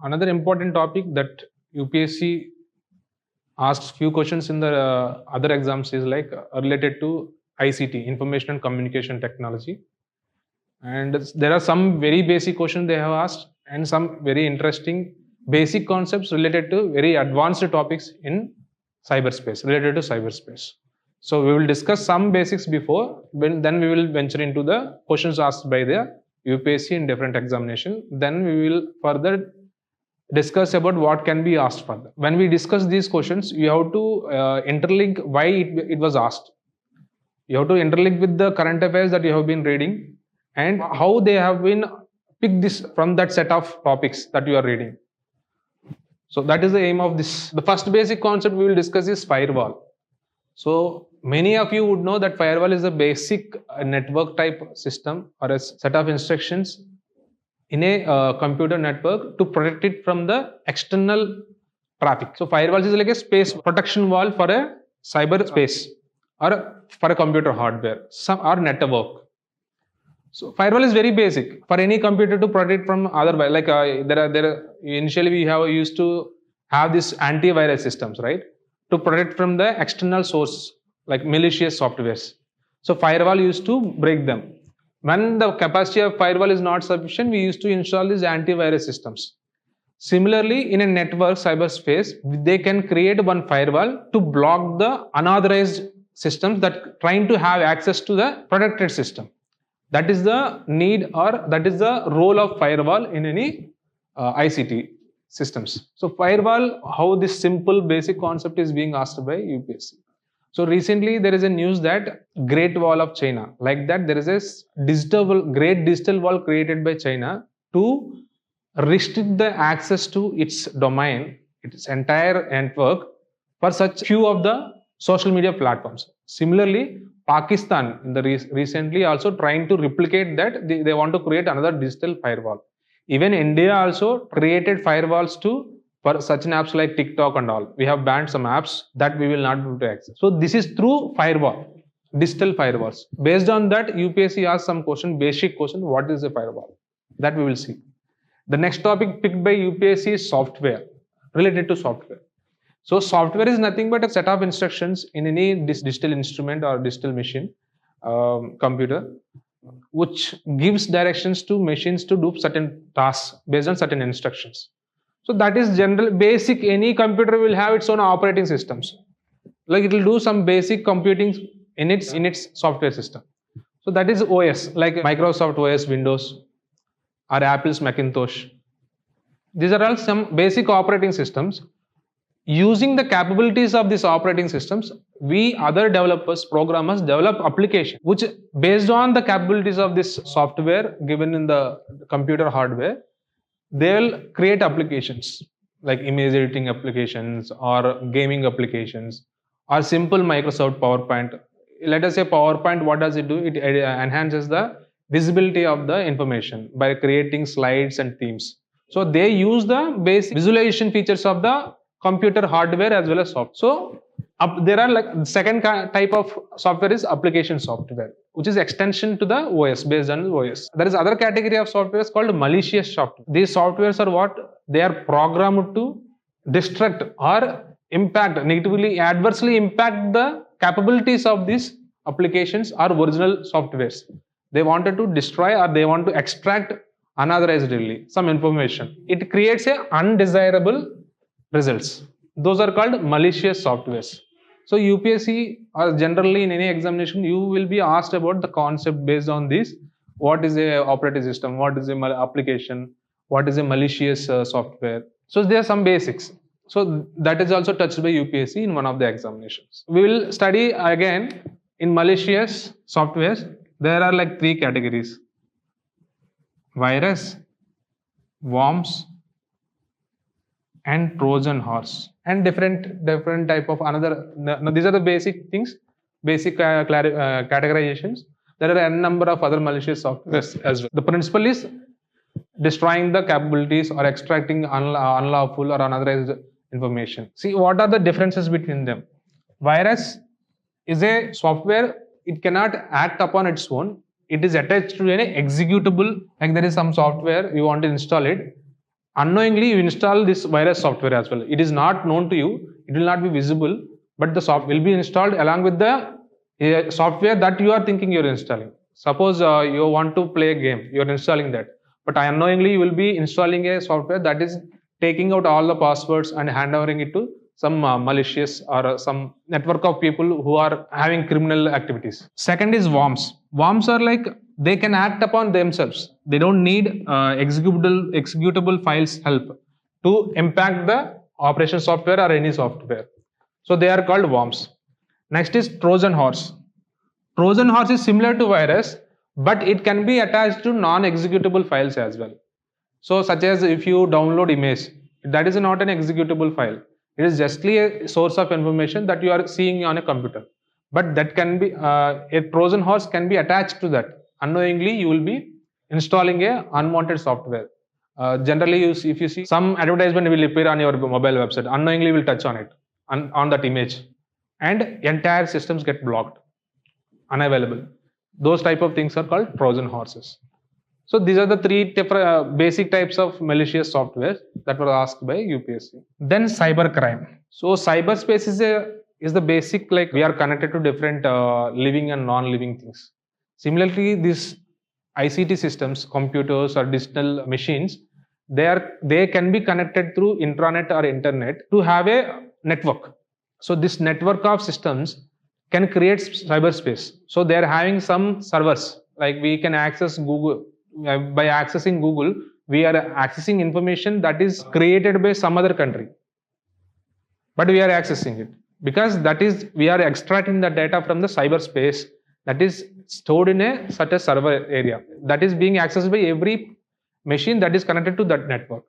Another important topic that UPSC asks few questions in the other exams is like related to ICT, Information and Communication Technology. And there are some very basic questions they have asked and some very interesting basic concepts related to very advanced topics in cyberspace, related to cyberspace. So we will discuss some basics before, then we will venture into the questions asked by the UPSC in different examination. Then we will further discuss about what can be asked further. When we discuss these questions, you have to interlink why it was asked. You have to interlink with the current affairs that you have been reading and how they have been picked this from that set of topics that you are reading. So that is the aim of this. The first basic concept we will discuss is firewall. So many of you would know that firewall is a basic network type system or a set of instructions in a computer network to protect it from the external traffic. So firewall is like a space protection wall for a cyber space or for a computer hardware or network. So firewall is very basic for any computer to protect from other, like initially we used to have this antivirus systems, right, to protect from the external source like malicious softwares. So firewall used to break them. When the capacity of firewall is not sufficient, we used to install these antivirus systems. Similarly, in a network cyberspace, they can create one firewall to block the unauthorized systems that trying to have access to the protected system. That is the need, or that is the role of firewall in any ICT systems. So firewall, how this simple basic concept is being asked by UPSC. So recently there is a news that Great Wall of China, like that there is a great digital wall created by China to restrict the access to its domain, its entire network for such few of the social media platforms. Similarly, Pakistan recently also trying to replicate that. They want to create another digital firewall. Even India also created firewalls for such apps like TikTok and all. We have banned some apps that we will not be able to access. So this is through firewall, digital firewalls. Based on that, UPSC asked some basic question, what is a firewall? That we will see. The next topic picked by UPSC is software, related to software. So software is nothing but a set of instructions in any digital instrument or digital machine, computer, which gives directions to machines to do certain tasks based on certain instructions. So that is general basic. Any computer will have its own operating systems. Like it will do some basic computing in its software system. So that is OS, like Microsoft OS, Windows, or Apple's Macintosh. These are all some basic operating systems. Using the capabilities of these operating systems, we other developers, programmers develop applications which based on the capabilities of this software given in the computer hardware, they will create applications like image editing applications or gaming applications or simple Microsoft PowerPoint. Let us say PowerPoint, what does it do? It enhances the visibility of the information by creating slides and themes. So they use the basic visualization features of the computer hardware as well as software. So there are like the second type of software is application software, which is extension to the OS, based on the OS. There is other category of software called malicious software. These softwares are what? They are programmed to destruct or impact, negatively, adversely impact the capabilities of these applications or original softwares. They wanted to destroy or they want to extract unauthorizedly some information. It creates a undesirable results. Those are called malicious softwares. So UPSC or generally in any examination, you will be asked about the concept based on this. What is a operating system? What is a application? What is a malicious software? So there are some basics. So that is also touched by UPSC in one of the examinations. We will study again in malicious softwares. There are like three categories: virus, worms, and Trojan horse, and different type of another. These are the basic things, basic categorizations. There are a number of other malicious softwares as well. The principle is destroying the capabilities or extracting unlawful or unauthorized information. See, what are the differences between them? Virus is a software. It cannot act upon its own. It is attached to an executable. Like there is some software, you want to install it. Unknowingly, you install this virus software as well. It is not known to you, it will not be visible, but the software will be installed along with the software that you are thinking you're installing. Suppose you want to play a game, you're installing that, but unknowingly you will be installing a software that is taking out all the passwords and handovering it to some malicious or some network of people who are having criminal activities. Second is worms. Worms are like they can act upon themselves. They don't need executable files help to impact the operation software or any software. So they are called worms. Next is Trojan horse. Trojan horse is similar to virus, but it can be attached to non-executable files as well. So such as if you download image, that is not an executable file. It is justly a source of information that you are seeing on a computer. But that can be, a Trojan horse can be attached to that. Unknowingly, you will be installing a unwanted software. Generally, if you see some advertisement will appear on your mobile website, unknowingly you will touch on it, on that image, and entire systems get blocked, unavailable. Those type of things are called Trojan horses. So these are the three basic types of malicious software that were asked by UPSC. Then cybercrime. So cyberspace is the basic, like we are connected to different living and non-living things. Similarly, these ICT systems, computers or digital machines, they can be connected through intranet or internet to have a network. So this network of systems can create cyberspace. So they are having some servers, like we can access Google. By accessing Google, we are accessing information that is created by some other country, but we are accessing it because we are extracting the data from the cyberspace that is stored in such a server area that is being accessed by every machine that is connected to that network.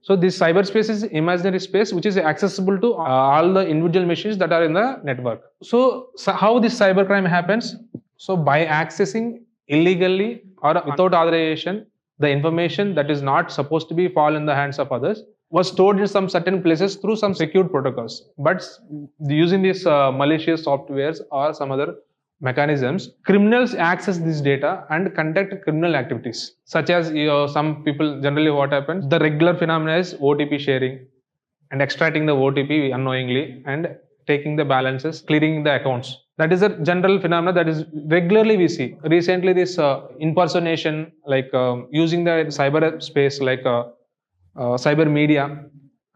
So this cyberspace is imaginary space which is accessible to all the individual machines that are in the network. So how this cybercrime happens? So by accessing illegally or without authorization, the information that is not supposed to be fall in the hands of others was stored in some certain places through some secured protocols. But using these malicious softwares or some other mechanisms, criminals access this data and conduct criminal activities. Such as some people, generally what happens, the regular phenomena is OTP sharing and extracting the OTP unknowingly and taking the balances, clearing the accounts. That is a general phenomena that is regularly we see. Recently, this impersonation, like using the cyber space, like cyber media,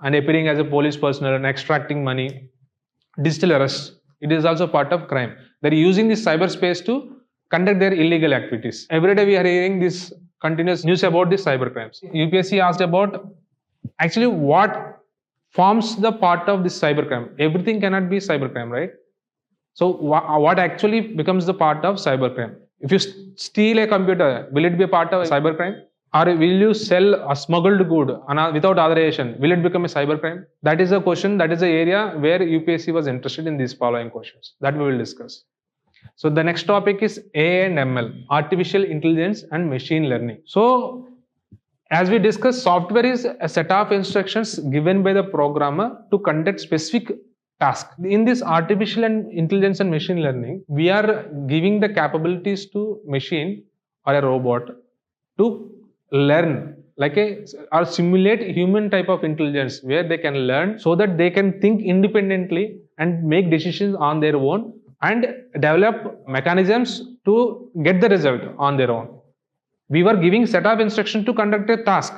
and appearing as a police personnel and extracting money, digital arrest. It is also part of crime. They are using this cyberspace to conduct their illegal activities. Every day we are hearing this continuous news about these cyber crimes. UPSC asked about actually what forms the part of this cybercrime. Everything cannot be cybercrime, right? So what actually becomes the part of cybercrime? If you steal a computer, will it be a part of cybercrime? Or will you sell a smuggled good without authorization? Will it become a cybercrime? That is a question, that is the area where UPSC was interested in these following questions that we will discuss. So the next topic is AI and ML, artificial intelligence and machine learning. So as we discussed, software is a set of instructions given by the programmer to conduct specific task. In this artificial intelligence and machine learning, we are giving the capabilities to machine or a robot to learn, or simulate human type of intelligence where they can learn so that they can think independently and make decisions on their own and develop mechanisms to get the result on their own. We were giving set of instructions to conduct a task,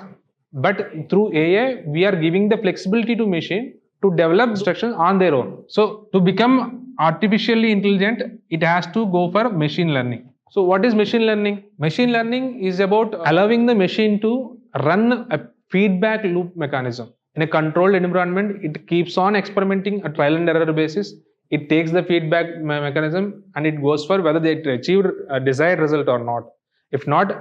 but through AI, we are giving the flexibility to machine to develop instructions on their own. So to become artificially intelligent, it has to go for machine learning. So what is machine learning? Machine learning is about allowing the machine to run a feedback loop mechanism. In a controlled environment, it keeps on experimenting a trial and error basis. It takes the feedback mechanism and it goes for whether they achieved a desired result or not. If not,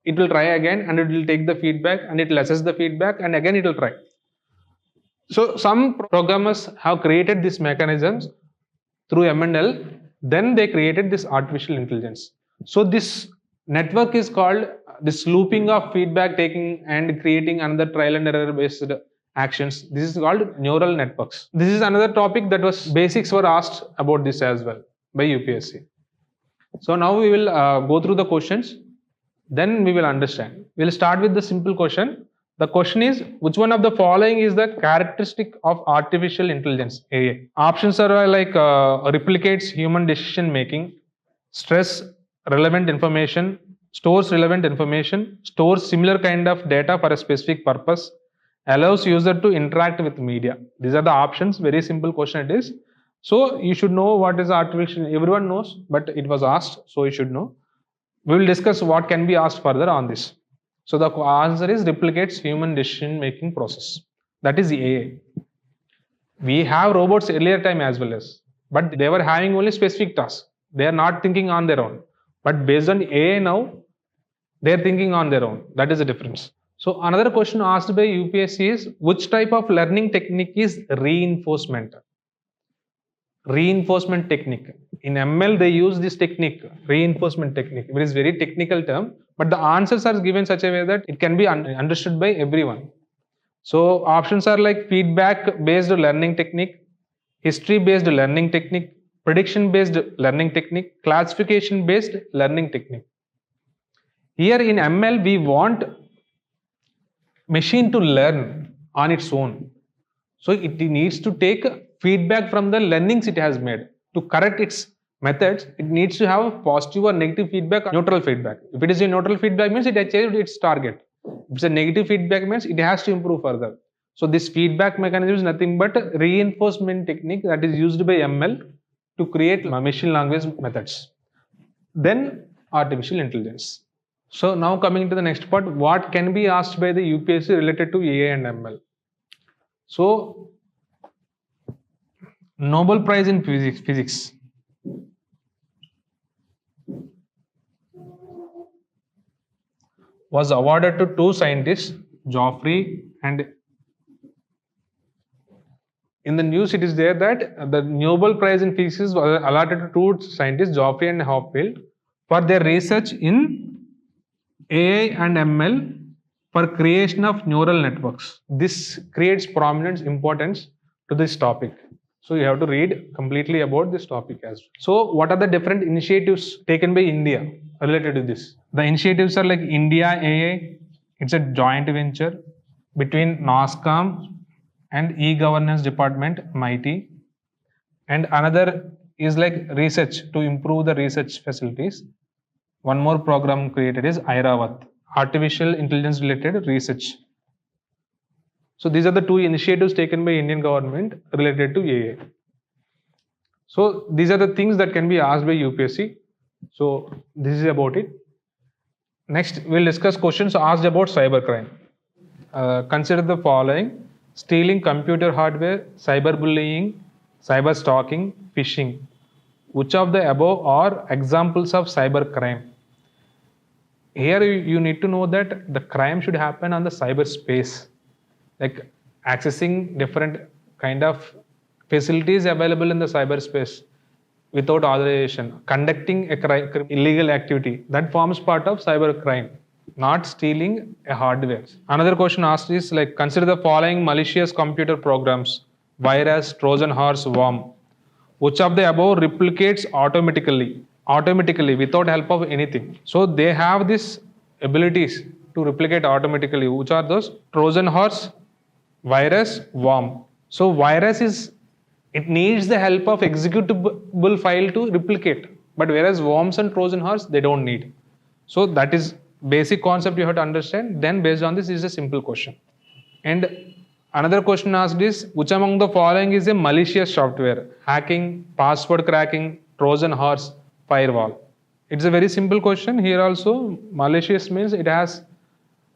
it will try again and it will take the feedback and it will assess the feedback and again it will try. So some programmers have created these mechanisms through ML, then they created this artificial intelligence. So this network is called this looping of feedback taking and creating another trial and error based actions. This is called neural networks. This is another topic that was basics were asked about this as well by UPSC. So now we will go through the questions. Then we will understand. We'll start with the simple question. The question is, which one of the following is the characteristic of artificial intelligence, AI? Options are like replicates human decision making, stress relevant information, stores relevant information, stores similar kind of data for a specific purpose, allows user to interact with media. These are the options. Very simple question it is. So you should know what is artificial. Everyone knows, but it was asked, so you should know. We will discuss what can be asked further on this. So the answer is replicates human decision making process. That is AI. We have robots earlier time as well as, but they were having only specific tasks. They are not thinking on their own. But based on AI now, they are thinking on their own. That is the difference. So another question asked by UPSC is, which type of learning technique is reinforcement? Reinforcement technique. In ML, they use this technique, reinforcement technique. It is very technical term, but the answers are given such a way that it can be understood by everyone. So options are like feedback based learning technique, history based learning technique, prediction based learning technique, classification based learning technique. Here in ML, we want machine to learn on its own. So it needs to take feedback from the learnings it has made. To correct its methods, it needs to have positive or negative feedback, neutral feedback. If it is a neutral feedback, means it achieved its target. If it's a negative feedback, means it has to improve further. So this feedback mechanism is nothing but reinforcement technique that is used by ML to create machine language methods. Then artificial intelligence. So now coming to the next part, what can be asked by the UPSC related to AI and ML? So Nobel Prize in Physics. Was awarded to two scientists, Geoffrey and in the news it is there that the Nobel Prize in Physics was allotted to two scientists, Geoffrey and Hopfield, for their research in AI and ML for creation of neural networks. This creates prominent importance to this topic. So you have to read completely about this topic as well. So what are the different initiatives taken by India related to this? The initiatives are like India AI. It's a joint venture between NOSCOM and e-governance department, MIT. And another is like research to improve the research facilities. One more program created is IRAVAT, artificial intelligence related research. So these are the two initiatives taken by Indian government related to AI. So these are the things that can be asked by UPSC. So this is about it. Next, we'll discuss questions asked about cybercrime. Consider the following: stealing computer hardware, cyberbullying, cyber stalking, phishing. Which of the above are examples of cybercrime? Here you need to know that the crime should happen on the cyberspace, like accessing different kind of facilities available in the cyberspace without authorization, conducting a illegal activity, that forms part of cybercrime, not stealing a hardware. Another question asked is like, consider the following malicious computer programs: virus, Trojan horse, worm. Which of the above replicates automatically without help of anything? So they have this abilities to replicate automatically. Which are those? Trojan horse, virus, worm. So virus is, it needs the help of executable file to replicate, but whereas worms and Trojan horse, they don't need. So that is basic concept you have to understand. Then based on this is a simple question. And another question asked is, which among the following is a malicious software? Hacking, password cracking, Trojan horse, firewall. It's a very simple question. Here also malicious means it has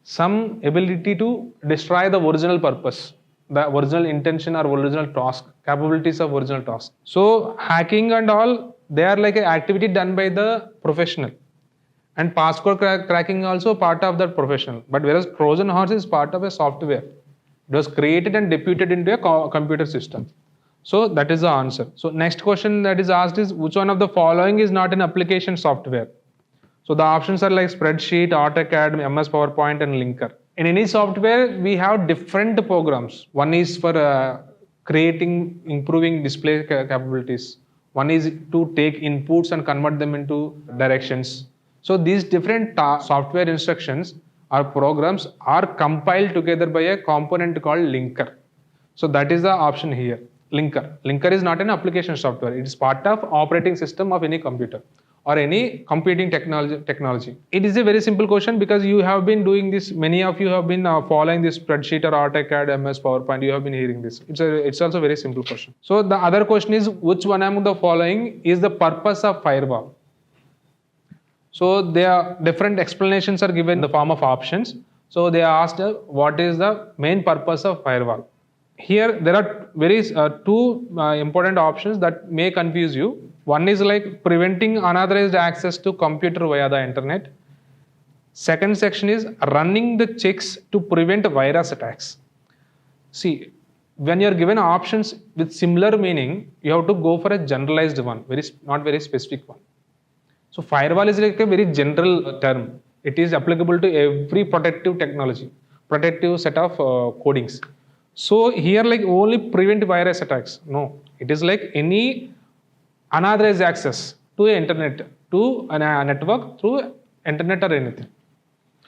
some ability to destroy the original purpose, the original intention or original task, capabilities of original task. So hacking and all, they are like an activity done by the professional, and password cracking also part of that professional. But whereas Trojan horse is part of a software, it was created and deputed into a computer system. So that is the answer. So next question that is asked is, which one of the following is not an application software? So the options are like spreadsheet, AutoCAD, MS PowerPoint, and Linker. In any software, we have different programs. One is for creating, improving display capabilities. One is to take inputs and convert them into directions. So these different software instructions or programs are compiled together by a component called linker. So that is the option here. Linker is not an application software. It is part of operating system of any computer or any computing technology. It is a very simple question because you have been doing this. Many of you have been following this spreadsheet or AutoCAD, MS, PowerPoint. You have been hearing this. It's also a very simple question. So the other question is, which one among the following is the purpose of firewall? So there are different explanations are given in the form of options. So they are asked what is the main purpose of firewall. Here there are two important options that may confuse you. One is like preventing unauthorized access to computer via the internet. Second section is running the checks to prevent virus attacks. See, when you are given options with similar meaning, you have to go for a generalized one, not very specific one. So firewall is like a very general term. It is applicable to every protective technology, protective set of codings. So here like only prevent virus attacks. No, it is like any unauthorized access to internet, to a network through internet or anything.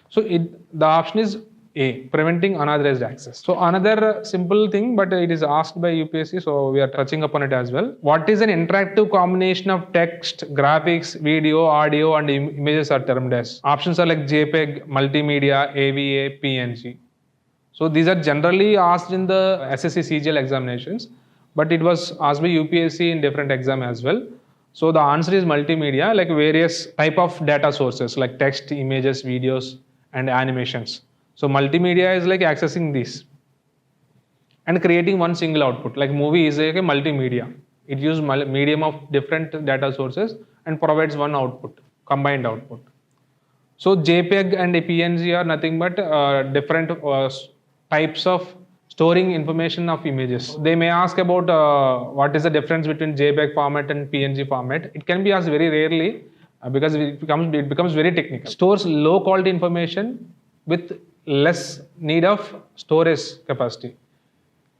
So the option is A, preventing unauthorized access. So another simple thing, but it is asked by UPSC, so we are touching upon it as well. What is an interactive combination of text, graphics, video, audio, and images are termed as? Options are like JPEG, multimedia, AVA, PNG. So these are generally asked in the SSC CGL examinations, but it was asked by UPSC in different exam as well. So the answer is multimedia, like various type of data sources like text, images, videos, and animations. So multimedia is like accessing this and creating one single output. Like movie is like a multimedia. It uses medium of different data sources and provides one output, combined output. So JPEG and PNG are nothing but different types of storing information of images. They may ask about what is the difference between JPEG format and PNG format. It can be asked very rarely because it becomes very technical. Stores low quality information with less need of storage capacity.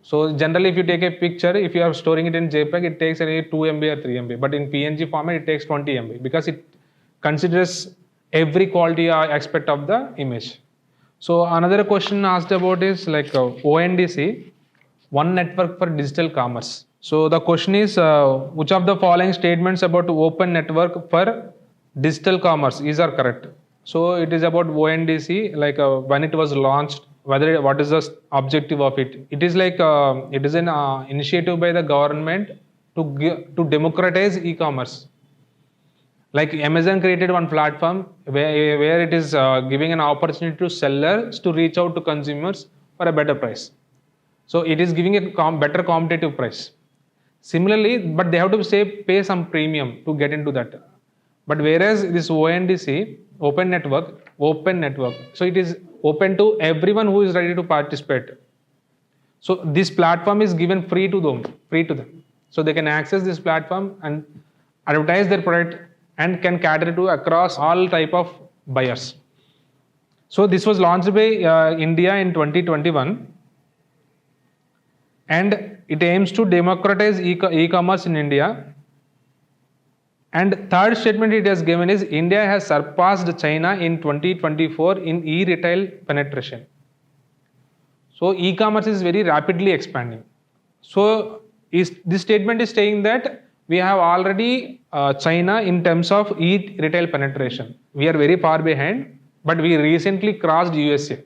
So generally if you take a picture, if you are storing it in JPEG, it takes only 2 MB or 3 MB, but in PNG format it takes 20 MB because it considers every quality aspect of the image. So another question asked about is like ONDC, One Network for Digital Commerce. So the question is, which of the following statements about open network for digital commerce are correct? So it is about ONDC, like when it was launched, what is the objective of it? It is like it is an initiative by the government to democratize e-commerce. Like Amazon created one platform where it is giving an opportunity to sellers to reach out to consumers for a better price. So it is giving a better competitive price. Similarly, but they have to pay some premium to get into that. But whereas this ONDC, open network, so it is open to everyone who is ready to participate. So this platform is given free to them. So they can access this platform and advertise their product and can cater to across all type of buyers. So this was launched by India in 2021 and it aims to democratize e-commerce in India. And third statement it has given is India has surpassed China in 2024 in e-retail penetration. So e-commerce is very rapidly expanding. So this statement is saying that we have already China in terms of e-retail penetration. We are very far behind, but we recently crossed USA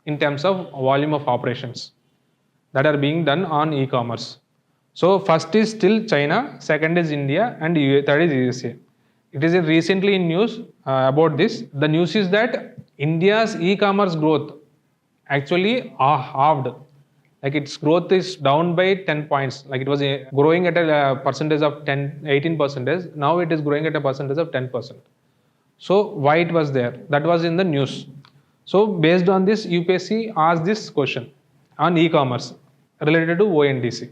in terms of volume of operations that are being done on e-commerce. So first is still China, second is India, and third is USA. It is recently in news about this. The news is that India's e-commerce growth actually halved. Like its growth is down by 10 points. Like it was growing at a percentage of 18%. Now it is growing at a percentage of 10%. So why it was there? That was in the news. So based on this, UPSC asked this question on e-commerce related to ONDC.